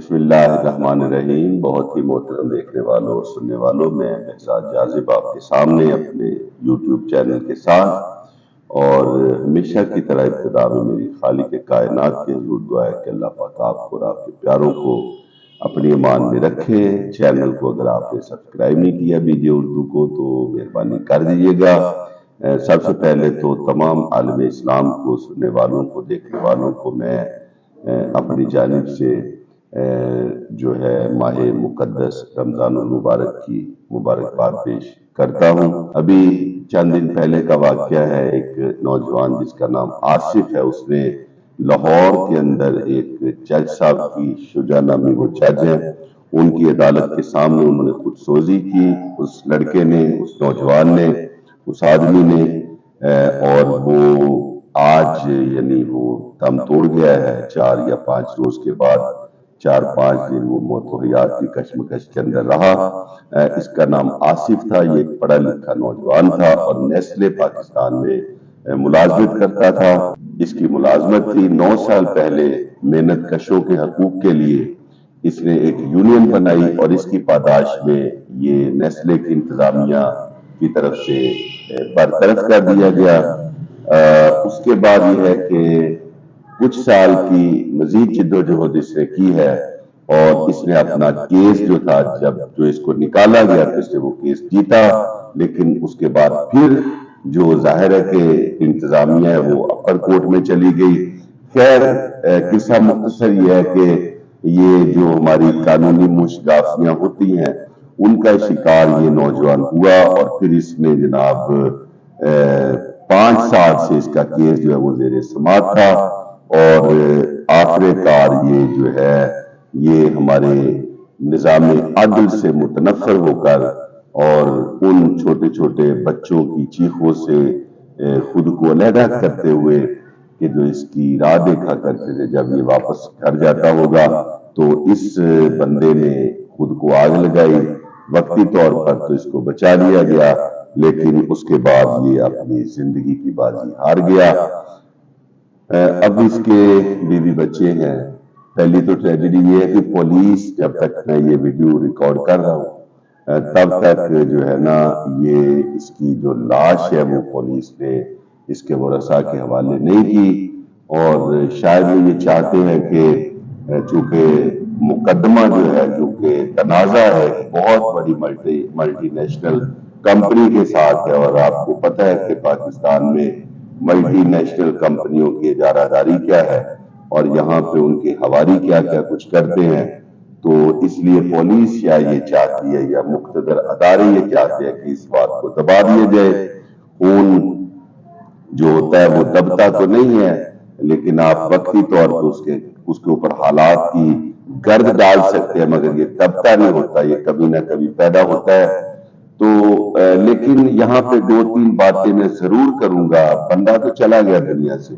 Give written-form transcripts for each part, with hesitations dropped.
بسم اللہ الرحمن الرحیم۔ بہت ہی محترم دیکھنے والوں اور سننے والوں، میں بہزاد جاذب آپ کے سامنے اپنے یوٹیوب چینل کے ساتھ، اور ہمیشہ کی طرح ابتدا میں میری خالق کائنات کے حضور دعا ہے کہ اللہ پاک آپ کو اور آپ کے پیاروں کو اپنی امان میں رکھے۔ چینل کو اگر آپ نے سبسکرائب نہیں کیا BJ اردو کو تو مہربانی کر دیجیے گا۔ سب سے پہلے تو تمام عالم اسلام کو، سننے والوں کو، دیکھنے والوں کو میں اپنی جانب سے جو ہے ماہ مقدس رمضان المبارک کی مبارکباد پیش کرتا ہوں۔ ابھی چند دن پہلے کا واقعہ ہے، ایک نوجوان جس کا نام آصف ہے، اس نے لاہور کے اندر ایک جج صاحب کی، شجاع نامی وہ جج ہیں، ان کی عدالت کے سامنے انہوں نے خود سوزی کی، اس لڑکے نے، اس نوجوان نے، اس آدمی نے، اور وہ آج یعنی وہ دم توڑ گیا ہے۔ 4 یا 5 روز کے بعد، 4-5 دن وہ موت و حیات کی کشمکش کے اندر رہا۔ اس کا نام آصف تھا، یہ ایک پڑھا لکھا نوجوان تھا اور نیسلے پاکستان میں ملازمت کرتا تھا۔ اس کی ملازمت تھی 9 سال پہلے محنت کشوں کے حقوق کے لیے اس نے ایک یونین بنائی، اور اس کی پاداش میں یہ نیسلے کی انتظامیہ کی طرف سے برطرف کر دیا گیا۔ اس کے بعد یہ ہے کہ کچھ سال کی مزید جدوجہد اس نے کی ہے، اور اس نے اپنا کیس جو تھا، جو اس کو نکالا گیا تو اس نے وہ کیس جیتا، لیکن اس کے بعد پھر جو ظاہر ہے کہ انتظامیہ ہے وہ اپر کورٹ میں چلی گئی۔ خیر، قصہ مختصر یہ ہے کہ یہ جو ہماری قانونی مشگافیاں ہوتی ہیں ان کا شکار یہ نوجوان ہوا، اور پھر اس نے جناب 5 سال سے اس کا کیس جو ہے وہ زیر سماعت تھا، اور آخر کار یہ جو ہے یہ ہمارے نظام عدل سے متنفر ہو کر اور ان چھوٹے چھوٹے بچوں کی چیخوں سے خود کو علیحدہ کرتے ہوئے کہ جو اس کی راہ دیکھا کرتے تھے، جب یہ واپس گھر جاتا ہوگا تو اس بندے نے خود کو آگ لگائی۔ وقتی طور پر تو اس کو بچا لیا گیا، لیکن اس کے بعد یہ اپنی زندگی کی بازی ہار گیا۔ اب اس کے بیوی بچے ہیں۔ پہلی تو ٹریجڈی یہ ہے کہ پولیس، جب تک میں یہ ویڈیو ریکارڈ کر رہا ہوں تب تک جو ہے نا یہ اس کی جو لاش ہے وہ پولیس نے اس کے ورثاء کے حوالے نہیں کی، اور شاید وہ یہ چاہتے ہیں کہ چونکہ مقدمہ جو ہے، کیونکہ تنازع ہے بہت بڑی ملٹی نیشنل کمپنی کے ساتھ ہے، اور آپ کو پتہ ہے کہ پاکستان میں ملٹی نیشنل کمپنیوں کی اجارہ داری کیا ہے، اور یہاں پہ ان کے حوالی کیا کیا کچھ کرتے ہیں۔ تو اس لیے پولیس یا یہ چاہتی ہے یا مقتدر ادارے یہ چاہتے ہیں کہ اس بات کو دبا دیا جائے۔ خون جو ہوتا ہے وہ دبتا تو نہیں ہے، لیکن آپ وقتی طور پر اس کے اوپر حالات کی گرد ڈال سکتے ہیں، مگر یہ دبتا نہیں ہوتا، یہ کبھی نہ کبھی پیدا ہوتا ہے۔ تو لیکن یہاں پہ 2-3 باتیں میں ضرور کروں گا۔ بندہ تو چلا گیا دنیا سے،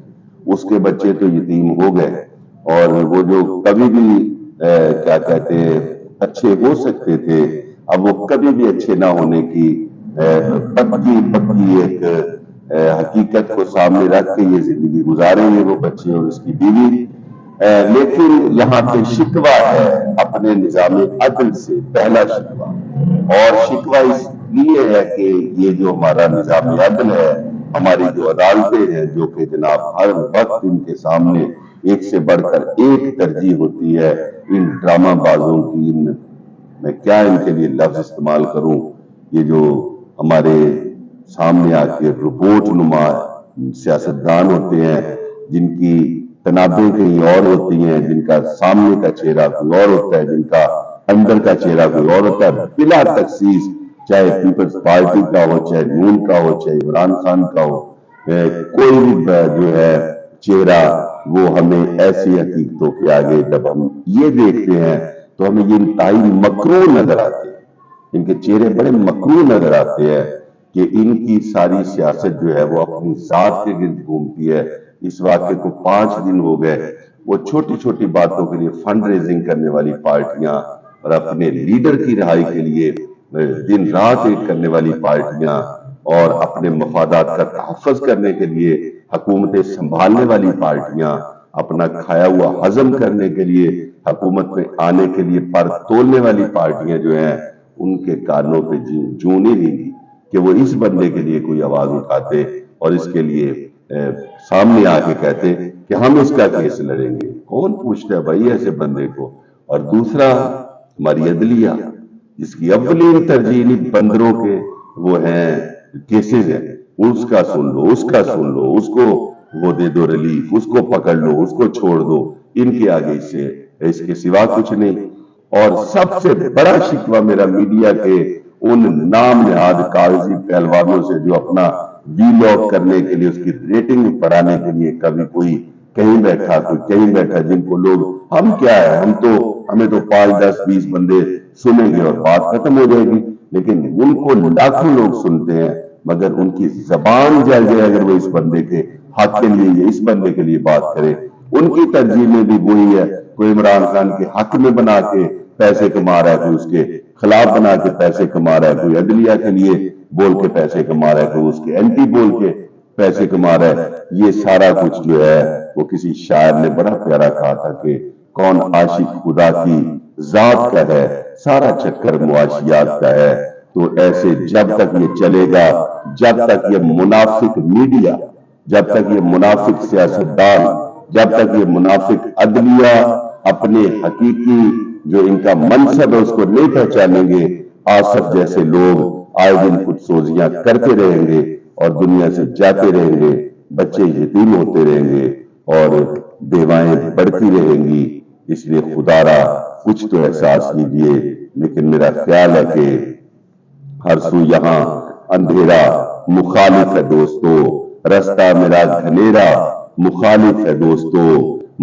اس کے بچے تو یتیم ہو گئے، اور وہ جو کبھی بھی کیا کہتے ہیں اچھے ہو سکتے تھے، اب وہ کبھی بھی اچھے نہ ہونے کی پکی ایک حقیقت کو سامنے رکھ کے یہ زندگی گزاریں گے وہ بچے اور اس کی بیوی۔ لیکن یہاں پہ شکوہ ہے اپنے نظام عدل سے، پہلا شکوہ، اور شکوہ اس لیے ہے کہ یہ جو ہمارا نظام عدل ہے، ہماری جو عدالتیں ہیں، جو کہ جناب ہر وقت ان کے سامنے ایک سے بڑھ کر ایک ترجیح ہوتی ہے، ان ڈرامہ بازوں کی، میں کیا ان کے لیے لفظ استعمال کروں، یہ جو ہمارے سامنے آ کے رپورٹ نما سیاستدان ہوتے ہیں، جن کی تنابیں کہیں اور ہوتی ہیں، جن کا سامنے کا چہرہ کوئی اور ہوتا ہے، جن کا اندر کا چہرہ کوئی اور ہوتا ہے، بلا تخصیص، چاہے پیپلز پارٹی کا ہو، چاہے نون کا ہو، چاہے عمران خان کا ہو، کوئی بھی جو ہے چہرہ، وہ ہمیں ایسی حقیقتوں کے آگے جب ہم یہ دیکھتے ہیں تو ہمیں یہ انتہائی مکروہ نظر آتے ہیں، ان کے چہرے بڑے مکروہ نظر آتے ہیں کہ ان کی ساری سیاست جو ہے وہ اپنی ذات کے گرد گھومتی ہے۔ اس واقعے کو 5 دن ہو گئے، وہ چھوٹی چھوٹی باتوں کے لیے فنڈ ریزنگ کرنے والی پارٹیاں اور اپنے لیڈر کی رہائی کے لیے دن رات ایک کرنے والی پارٹیاں اور اپنے مفادات کا تحفظ کرنے کے لیے حکومتیں سنبھالنے والی پارٹیاں اپنا کھایا ہوا ہضم کرنے کے لیے حکومت میں آنے کے لیے پر تولنے والی پارٹیاں جو ہیں ان کے کانوں پہ جوں نہیں لیں گی کہ وہ اس بندے کے لیے کوئی آواز اٹھاتے اور اس کے لیے سامنے آ کے کہتے کہ ہم اس کا کیس لڑیں گے. کون پوچھتا ہے بھائی ایسے بندے کو؟ اور دوسرا ہماری عدلیہ جس کی اولین ترجیح بندروں کے وہ ہیں کیسز ہیں، اس کا سن لو، اس کا سن لو، اس کو وہ دے دو ریلیف، اس کو پکڑ لو، اس کو چھوڑ دو. ان کے آگے اس کے سوا کچھ نہیں. اور سب سے بڑا شکوہ میرا میڈیا کے ان نام نہاد کاغذی پہلوانوں سے جو اپنا وی لاگ کرنے کے لیے، اس کی ریٹنگ بڑھانے کے لیے کبھی کوئی کہیں بیٹھا کوئی کہیں بیٹھا، جن کو لوگ ہم کیا ہے، ہمیں تو 5 10 20 بندے سنیں گے اور بات ختم ہو جائے گی. لیکن ان کو لاکھوں لوگ سنتے ہیں، مگر ان کی زبان جل جائے اگر وہ اس بندے کے حق کے لیے یا اس بندے کے لیے بات کرے. ان کی ترجیح میں بھی وہی ہے، کوئی عمران خان کے حق میں بنا کے پیسے کما رہا ہے، کوئی اس کے خلاف بنا کے پیسے کما رہا ہے، کوئی عدلیہ کے لیے بول کے پیسے کما رہا ہے، کوئی اس کے اینٹی بول کے پیسے کما رہا ہے. یہ سارا کچھ جو ہے وہ کسی شاعر نے بڑا پیارا کہا تھا کہ کون عاشق خدا کی ذات کا ہے، سارا چکر معاشیات کا ہے. تو ایسے جب تک یہ چلے گا، جب تک یہ منافق میڈیا، جب تک یہ منافق سیاستدان، جب تک یہ منافق عدلیہ اپنے حقیقی جو ان کا منصب ہے اس کو نہیں پہچانیں گے، آصف جیسے لوگ آئے دن خود سوزیاں کرتے رہیں گے اور دنیا سے جاتے رہیں گے، بچے یتیم ہوتے رہیں گے اور بیوائیں بڑھتی رہیں گی. اس لیے خدا را کچھ تو احساس کیجیے. لیکن میرا خیال ہے کہ ہر سو یہاں اندھیرا مخالف ہے دوستو، رستہ میرا گھنیرا مخالف ہے دوستو.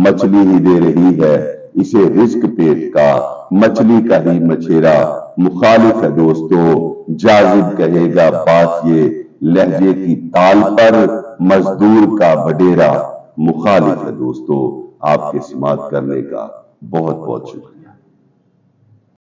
مچھلی ہی دے رہی ہے اسے رزق پیٹ کا، مچھلی کا ہی مچھیرا مخالف ہے دوستو. جاذب کہے گا بات یہ لہجے کی تال پر، مزدور کا وڈیرا مخالف ہے دوستو. آپ کے سماعت کرنے کا بہت بہت شکریہ.